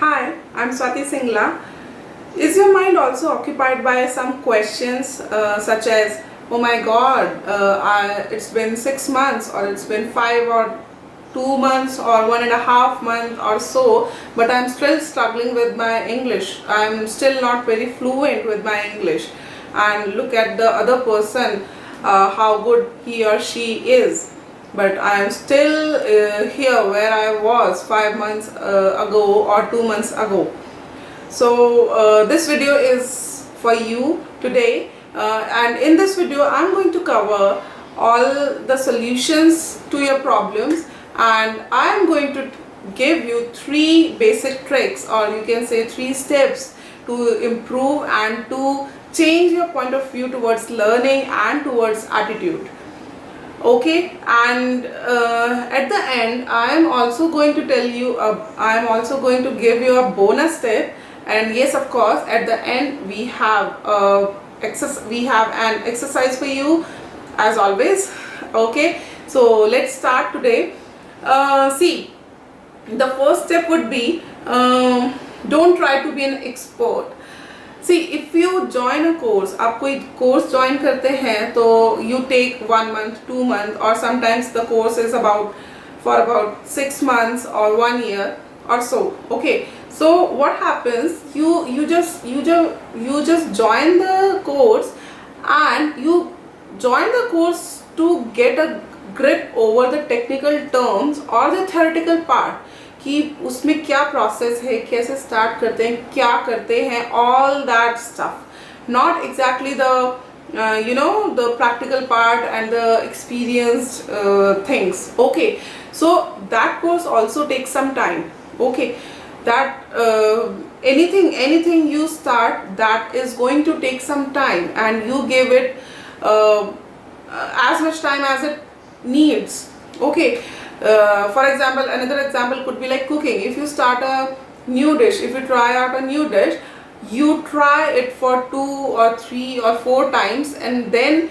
Hi, I'm Swati Singla. Is your mind also occupied by some questions such as, oh my god, it's been 6 months, or it's been 5 or 2 months, or 1.5 months or so, but I'm still struggling with my English. I'm still not very fluent with my English. And look at the other person, how good he or she is, but I am still here where I was 5 months ago or 2 months ago. So this video is for you today, and in this video I'm going to cover all the solutions to your problems, and I am going to give you 3 basic tricks, or you can say 3 steps to improve and to change your point of view towards learning and towards attitude. Okay, and at the end I am also going to tell you I am also going to give you a bonus tip. And yes, of course, at the end we have an exercise for you as always. Okay, so let's start today. See, the first step would be, don't try to be an expert. See, if you join a course, आप कोई course join करते हैं तो you take 1 month, 2 months, or sometimes the course is for about 6 months or 1 year or so. Okay, so what happens? You just join the course, and you join the course to get a grip over the technical terms or the theoretical part, कि उसमें क्या process है, कैसे start करते हैं, क्या करते हैं, all that stuff. Not exactly the the practical part and the experienced things. Okay, so that course also takes some time. Okay, that anything you start, that is going to take some time, and you give it as much time as it needs. Okay, for example, another example could be like cooking. If you start a new dish, if you try out a new dish, you try it for 2 or 3 or 4 times, and then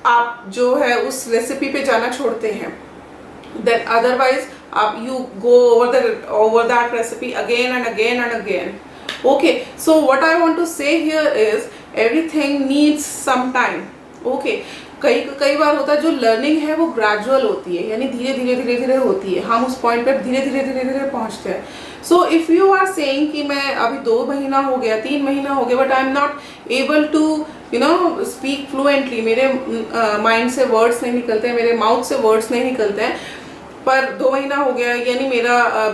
आप जो है उस recipe पे जाना छोड़ते हैं. Then otherwise you go over that recipe again and again and again. Okay, so what I want to say here is everything needs some time. Okay, कई बार होता है जो लर्निंग है वो ग्रेजुअल होती है, यानी धीरे धीरे होती है. हम उस पॉइंट पर धीरे धीरे पहुंचते हैं. So if you are saying कि मैं अभी 2 महीना हो गया, 3 महीना हो गया, but I am not able to speak fluently, मेरे माइंड से वर्ड्स नहीं निकलते हैं, मेरे माउथ से वर्ड्स नहीं निकलते हैं, पर 2 महीना हो गया, यानी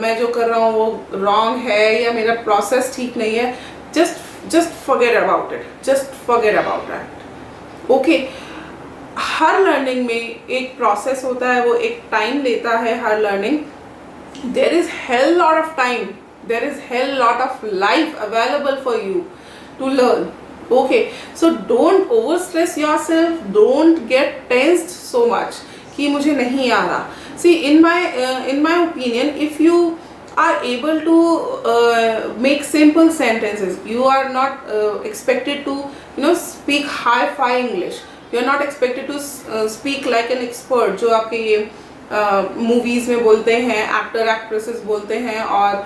मैं जो कर रहा हूँ वो रॉन्ग है, या मेरा प्रोसेस ठीक नहीं है, just forget about it, just forget about that. Okay, her learning में एक प्रोसेस होता है, वो एक टाइम लेता है हर learning. There is hell lot of time, there is hell lot of life available for you to learn. Okay, so don't overstress yourself, don't get tensed so much कि मुझे नहीं आ रहा. See, in my opinion, if you are able to make simple sentences, you are not expected to speak high-fi English. You are not expected to speak like an expert, जो आपके ये movies में बोलते हैं, actor actresses बोलते हैं, और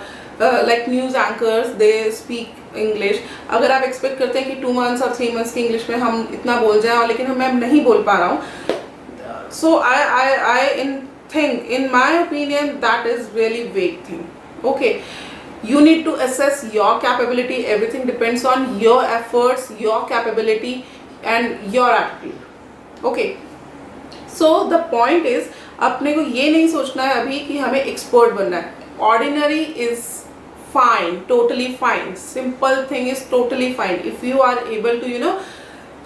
like news anchors they speak English. अगर आप एक्सपेक्ट करते हैं कि 2 months और 3 months की इंग्लिश में हम इतना बोल जाएं, और लेकिन मैं नहीं बोल पा रहा हूँ, सो आई think in my opinion that is really vague thing. Okay, you need to assess your capability. Everything depends on your efforts, your capability and your attitude. Okay, so the point is, अपने को ये नहीं सोचना है अभी कि हमें expert बनना है. Ordinary is fine, totally fine. Simple thing is totally fine. If you are able to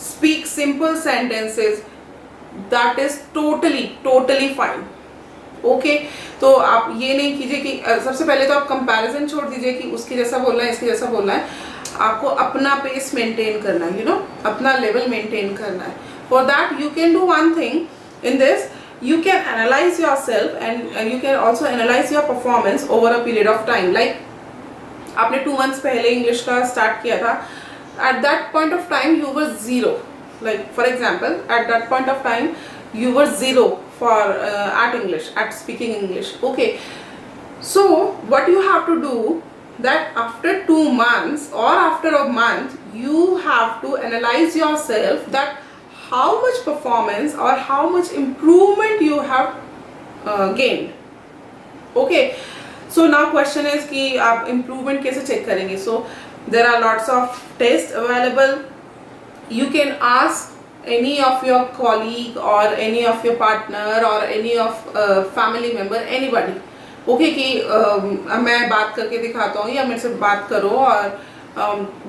speak simple sentences, that is totally fine. Okay, तो आप ये नहीं कीजिए कि सबसे पहले तो आप कंपैरिजन छोड़ दीजिए कि उसकी जैसा बोलना है, इसकी जैसा बोलना है. आपको अपना पेस मेंटेन करना है, अपना लेवल मेंटेन करना है. For that you can do one thing in this. You can analyze yourself, and you can also analyze your performance over a period of time. Like आपने 2 months पहले English का start किया था, at that point of time you were 0. Like for example, at that point of time you were 0 for at speaking English. Okay, So what you have to do, that after 2 months or after a month, you have to analyze yourself that how much performance or how much improvement you have gained. Okay, so now question is कि आप improvement कैसे check करेंगे? So there are lots of tests available. You can ask any of your colleague or any of your partner or any of family member, anybody. Okay कि मैं बात करके दिखाता हूँ या मेरे से बात करो और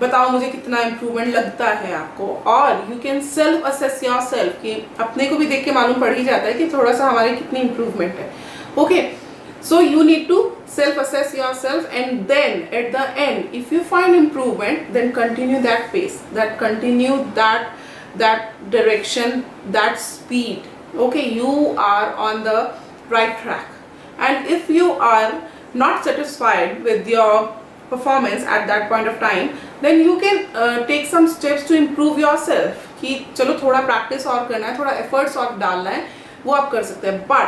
बताओ मुझे कितना इम्प्रूवमेंट लगता है आपको. और you can self assess your self, कि अपने को भी देख के मालूम पड़ ही जाता है कि थोड़ा सा हमारी कितनी इम्प्रूवमेंट है. Okay, so you need to self assess yourself, and then at the end if you find improvement, then continue that pace, that continue that direction, that speed. Okay, you are on the right track. And if you are not satisfied with your performance at that point of time, then you can take some steps to improve yourself. कि चलो थोड़ा practice और करना है, थोड़ा efforts और डालना है, वो आप कर सकते हैं. But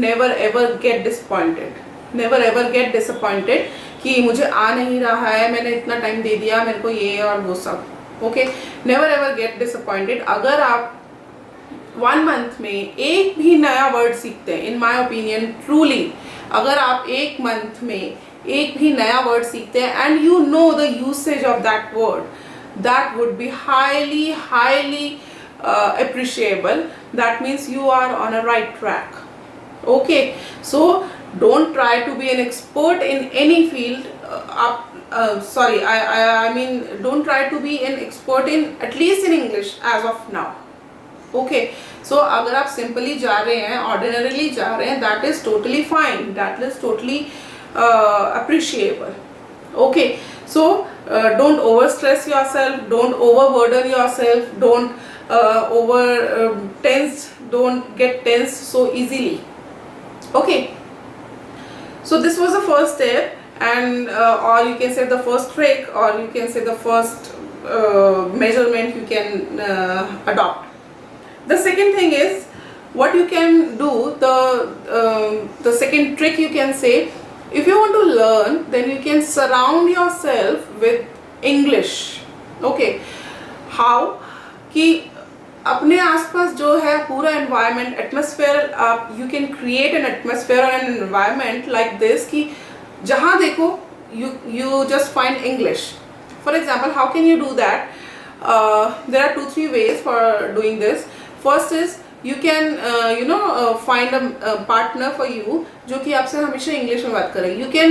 never ever get disappointed. Never ever get disappointed कि मुझे आ नहीं रहा है, मैंने इतना टाइम दे दिया, मेरे को ये और वो सब. Okay, never ever get disappointed. अगर आप 1 month में एक भी नया वर्ड सीखते हैं, इन माई ओपिनियन ट्रूली, अगर आप 1 month में एक भी नया वर्ड सीखते हैं and you know the usage of that word, that would be highly appreciable. That means you are on a right track. Okay, so don't try to be an expert in any field. I mean don't try to be an expert in, at least in English as of now. Okay, so अगर आप simply जा रहे हैं, ordinarily जा रहे हैं, that is totally fine, that is totally appreciable. Okay, so don't overstress yourself, don't overburden yourself, don't don't get tense so easily. Okay, so this was the first step, and or you can say the first trick, or you can say the first measurement you can adopt. The second thing is what you can do, the second trick you can say, if you want to learn, then you can surround yourself with English. Okay, how कि अपने आसपास जो है पूरा environment, atmosphere, आप you can create an atmosphere or an environment like this कि जहाँ देखो you just find English. For example, how can you do that? There are 2-3 ways for doing this. First is you can find a partner for you जो कि आपसे हमेशा English में बात करेंगे. You can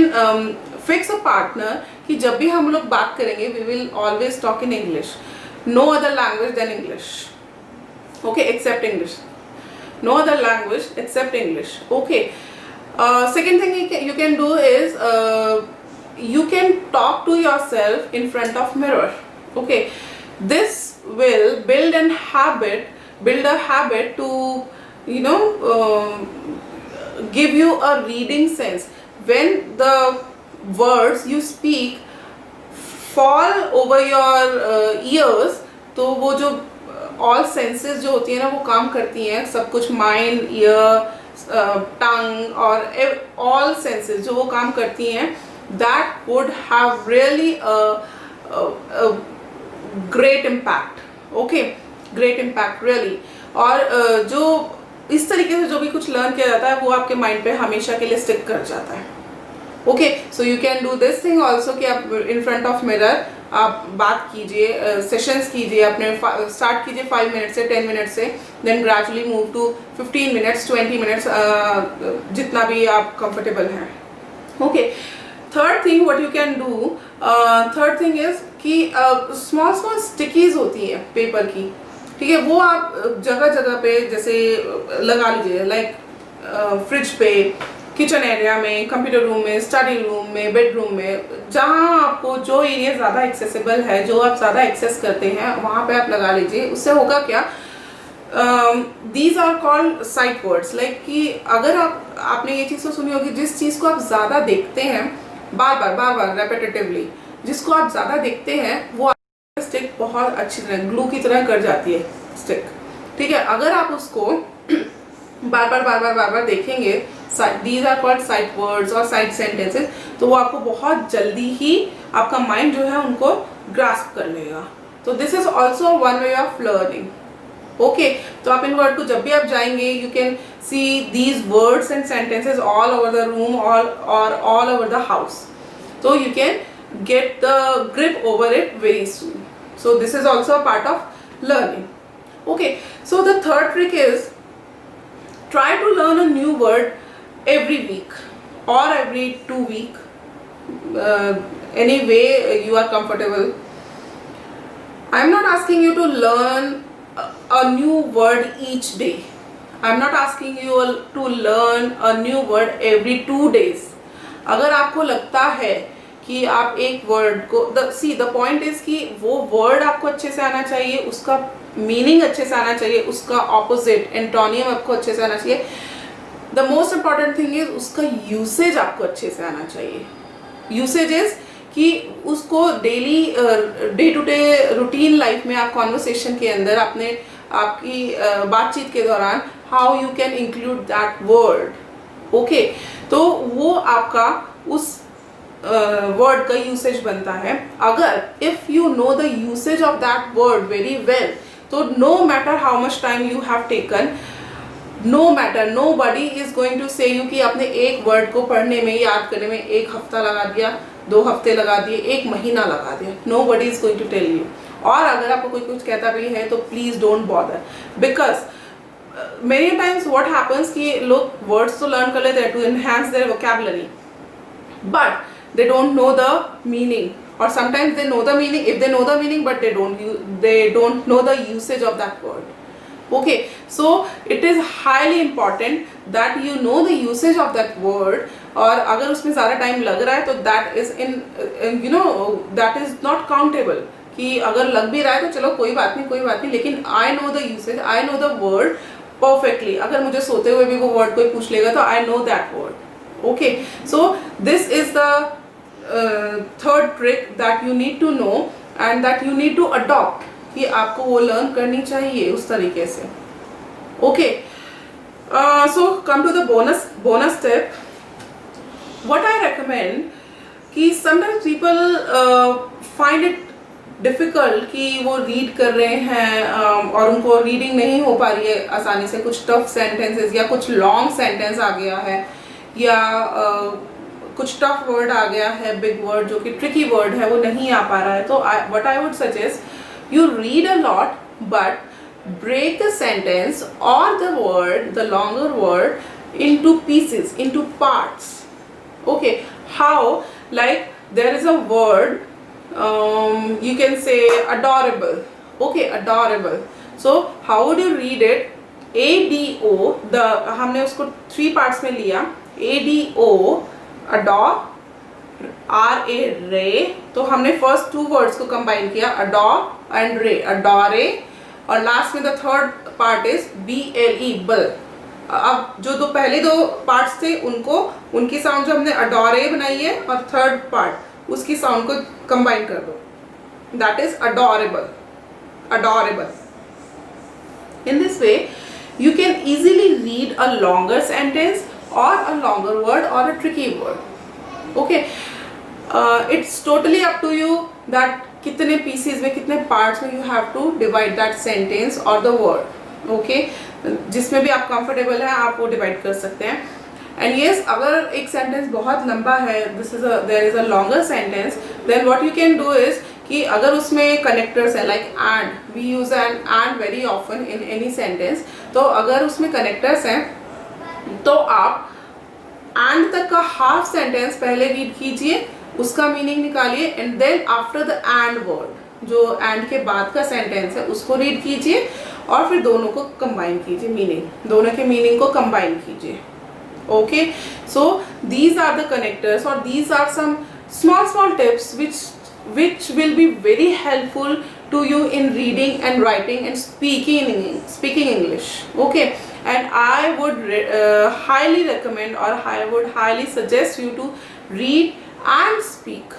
fix a partner कि जब भी हम लोग बात करेंगे we will always talk in English. No other language than English. Okay, except English. No other language except English. Okay. Second thing you can do is you can talk to yourself in front of mirror. Okay, this will build a habit to give you a reading sense. When the words you speak fall over your ears, तो वो जो all senses जो होती है ना वो काम करती हैं, सब कुछ mind, ear, tongue और all senses जो वो काम करती हैं, that would have really a great impact. Okay, great impact really. और जो इस तरीके से जो भी कुछ लर्न किया जाता है वो आपके माइंड पे हमेशा के लिए स्टिक कर जाता है. Okay, so you can do this thing also कि आप इन फ्रंट ऑफ मिरर आप बात कीजिए, सेशंस कीजिए, अपने स्टार्ट कीजिए 5 मिनट से 10 मिनट से, then gradually move to 15 minutes 20 minutes, जितना भी आप कंफर्टेबल हैं. Okay, third thing what you can do, third thing is कि स्मॉल स्टिकीज होती हैं पेपर की, ठीक है, वो आप जगह जगह पे जैसे लगा लीजिए, लाइक फ्रिज पे, किचन एरिया में, कंप्यूटर रूम में, स्टडी रूम में, बेडरूम में, जहाँ आपको जो एरिया ज़्यादा एक्सेसिबल है, जो आप ज़्यादा एक्सेस करते हैं, वहाँ पे आप लगा लीजिए. उससे होगा क्या, these are called sight words. Like कि अगर आपने ये चीज़ तो सुनी होगी, जिस चीज़ को आप ज़्यादा देखते हैं बार बार रेपिटेटिवली, जिसको आप ज़्यादा देखते हैं वो स्टिक बहुत अच्छी तरह ग्लू की तरह कर जाती है स्टिक. ठीक है, अगर आप उसको बार बार देखेंगे these are called sight words और sight sentences, तो वो आपको बहुत जल्दी ही आपका माइंड जो है उनको ग्रास्प कर लेगा. तो this is also one way of learning. Okay, तो आप इन वर्ड को जब भी आप जाएंगे, you can see these words and sentences all over the room और all over the house. So you can get the grip over it very soon. So this is also a part of learning. Okay, so the third trick is try to learn a new word every week or every 2 week, any way you are comfortable. I am not asking you to learn a new word each day. I am not asking you to learn a new word every 2 days. अगर आपको लगता है कि आप एक word को the point is कि वो वर्ड आपको अच्छे से आना चाहिए, उसका मीनिंग अच्छे से आना चाहिए, उसका ऑपोजिट एंटोनियम आपको अच्छे से आना चाहिए. The most important thing is उसका यूसेज आपको अच्छे से आना चाहिए. यूसेज इज कि उसको daily day to day routine life में आप कॉन्वर्सेशन के अंदर आपकी बातचीत के दौरान how you can include that word. Okay, तो वो आपका उस वर्ड का यूसेज बनता है. अगर if you know the usage of that word very well, तो no matter how much time you have taken, no matter, nobody is going to say you कि आपने एक वर्ड को पढ़ने में, याद करने में 1 हफ्ता लगा दिया, 2 हफ्ते लगा दिए, 1 महीना लगा दिया. Nobody is going to tell you. और अगर आपको कोई कुछ कहता भी है तो please don't bother, because many times what happens कि लोग words तो learn कर लेते हैं to enhance their vocabulary, but they don't know the meaning, or sometimes they know the meaning, if they know the meaning but they don't know the usage of that word. Okay, so it is highly important that you know the usage of that word. और अगर उसमें ज़्यादा time लग रहा है तो that is that is not countable. कि अगर लग भी रहा है तो चलो कोई बात नहीं, लेकिन I know the usage, I know the word perfectly. अगर मुझे सोते हुए भी वो वर्ड कोई पूछ लेगा तो I know that word. Okay, so this is the third trick that you need to know and that you need to adopt, कि आपको वो लर्न करनी चाहिए उस तरीके से. Okay, so come to the bonus tip. What I recommend कि sometimes people find it difficult कि वो रीड कर रहे हैं और उनको रीडिंग नहीं हो पा रही है आसानी से, कुछ टफ सेंटेंसेस या कुछ लॉन्ग सेंटेंस आ गया है, या कुछ टफ वर्ड आ गया है, बिग वर्ड जो कि ट्रिकी वर्ड है वो नहीं आ पा रहा है. तो what I would suggest, you read a lot but break the sentence और the word, the longer word, into pieces, into parts. Okay, how, like there is a word, you can say adorable. Okay, adorable. So how would you read it? ADO, हमने उसको 3 parts में लिया. ADO, adore, RA, रे. तो हमने first 2 words को combine किया, adore and रे, adore, और लास्ट में the third part is BLE, बल. अब जो पहले 2 पार्ट्स थे उनकी साउंड जो हमने adore बनाई है, और थर्ड पार्ट उसकी साउंड को कंबाइन कर दो, that is adorable. In this way you can easily read a longer sentence or a longer word or a tricky word. Okay, it's totally up to you that कितने pieces में, कितने parts में you have to divide that sentence or the word. Okay, जिसमें भी आप comfortable हैं आप वो divide कर सकते हैं. एंड येस, अगर एक सेंटेंस बहुत लंबा है, there is a longer sentence, then what you can do is कि अगर उसमें कनेक्टर्स हैं, like and, we use and very often in any sentence, तो अगर उसमें कनेक्टर्स हैं तो आप एंड तक का हाफ सेंटेंस पहले रीड कीजिए, उसका मीनिंग निकालिए, and then after the and word, जो एंड के बाद का सेंटेंस है उसको रीड कीजिए, और फिर दोनों को कंबाइन कीजिए, दोनों के मीनिंग को कंबाइन कीजिए. Okay, so these are the connectors, or these are some small tips which will be very helpful to you in reading and writing and speaking English. Okay, and I would highly recommend, or I would highly suggest you to read and speak.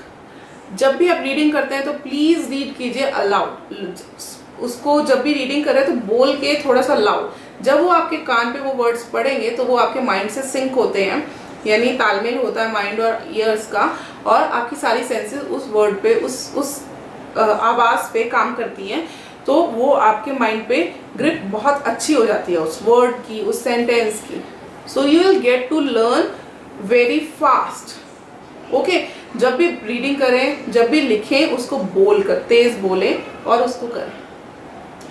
जब भी आप reading करते हैं तो please read कीजिए allowed. उसको जब भी रीडिंग करें तो बोल के थोड़ा सा लाउड, जब वो आपके कान पे वो वर्ड्स पढ़ेंगे तो वो आपके माइंड से सिंक होते हैं, यानी तालमेल होता है माइंड और ईयर्स का, और आपकी सारी सेंसेस उस वर्ड पे उस आवाज़ पे काम करती हैं, तो वो आपके माइंड पे ग्रिप बहुत अच्छी हो जाती है उस वर्ड की, उस सेंटेंस की. So you will get to learn very fast. Okay, जब भी रीडिंग करें, जब भी लिखें, उसको बोल कर तेज बोलें और उसको करें.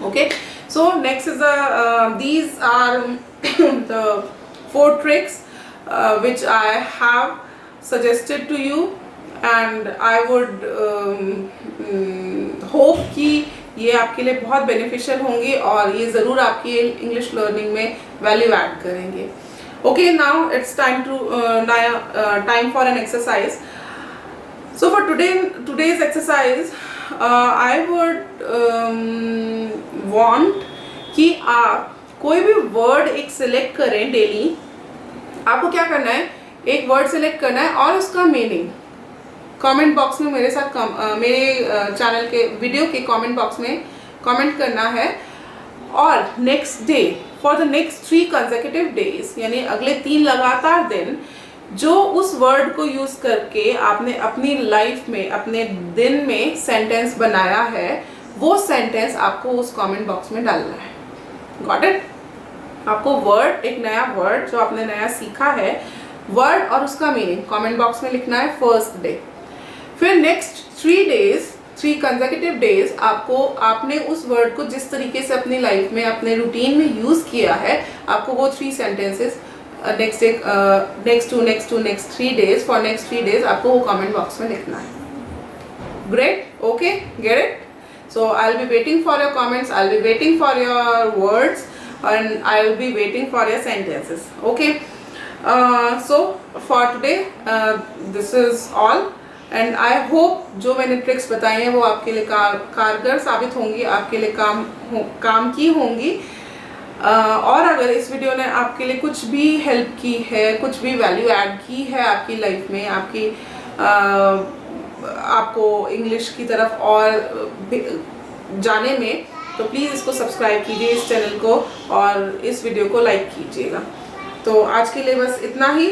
Okay, so next is these are the 4 tricks which I have suggested to you, and I would hope कि ये आपके लिए बहुत बेनिफिशियल होंगी और ये ज़रूर आपकी इंग्लिश लर्निंग में वैल्यू ऐड करेंगे. Okay, now it's time for an exercise. So for today's exercise, I would want कि आप कोई भी वर्ड एक सिलेक्ट करें डेली. आपको क्या करना है, एक वर्ड सिलेक्ट करना है और उसका मीनिंग कमेंट बॉक्स में मेरे साथ मेरे चैनल के वीडियो के कमेंट बॉक्स में कमेंट करना है. और next day, for the next 3 consecutive days, यानी अगले 3 लगातार दिन, जो उस वर्ड को यूज करके आपने अपनी लाइफ में, अपने दिन में सेंटेंस बनाया है, वो सेंटेंस आपको उस कमेंट बॉक्स में डालना है. Got it? आपको वर्ड, एक नया वर्ड जो आपने नया सीखा है, वर्ड और उसका मीनिंग कमेंट बॉक्स में लिखना है फर्स्ट डे. फिर नेक्स्ट 3 डेज, 3 कंसेक्यूटिव डेज, आपने उस वर्ड को जिस तरीके से अपनी लाइफ में, अपने रूटीन में यूज किया है, आपको वो 3 sentences next 3 days, for next 3 days आपको वो कमेंट बॉक्स में लिखना है. Great. Okay, get it? So I'll be waiting for your comments, I'll be waiting for your words, and I'll be waiting for your sentences. Okay, so for today this is all, and I hope जो मैंने tricks बताई हैं वो आपके लिए कारगर साबित होंगी, आपके लिए काम की होंगी. और अगर इस वीडियो ने आपके लिए कुछ भी हेल्प की है, कुछ भी वैल्यू ऐड की है आपकी लाइफ में, आपको इंग्लिश की तरफ और जाने में, तो प्लीज़ इसको सब्सक्राइब कीजिए, इस चैनल को, और इस वीडियो को लाइक कीजिएगा. तो आज के लिए बस इतना ही.